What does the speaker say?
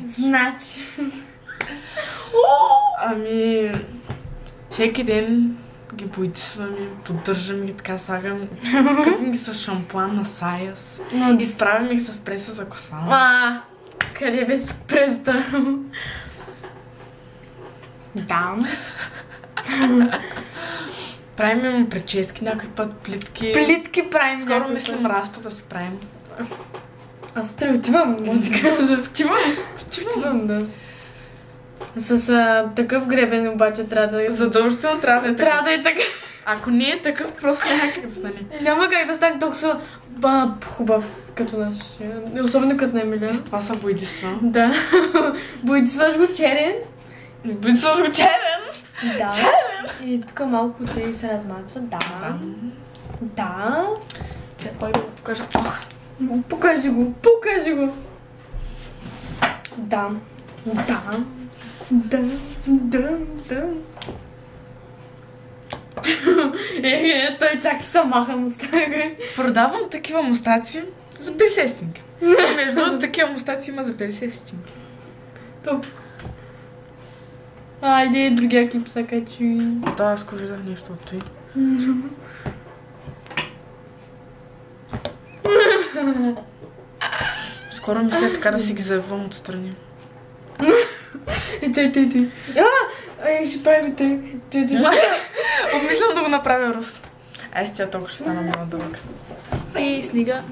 Значи. Ами, всеки ден ги боядисвам и поддържам ги, така слагам. Къпим ги с шампуан на Саяс. Изправям ги с преса за коса. Къде без преста? Да. Правим им прически някой път, плитки. Плитки правим. Скоро мислим раста да се правим. Аз утре отивам, отивам, да. С такъв гребен обаче трябва да... Задължително трябва да е такъв. Трябва да е така. Ако не е такъв, просто няма как да стане. Няма как да стане толкова хубав като наш. Особено като на Емилия. И с това съм боядисва. Да. Боядисваш го черен. Боядисваш го черен? Да. Черен! И тук малко те се размазва. Да. Да. Чакай да го покажа. Покажи го. Да. Той чакай се маха мустака. Продавам такива мустаци за 50 стотинки. Между другото, такива мустаци има за 50 стотинки. Айде, другия клип са качи. Да, аз виждах нещо от той. Скоро мисля така да си ги завивам отстрани. Ще правим те. Обмислям да го направя рус. Ай, с тя толкова ще стана много дълга. Снига.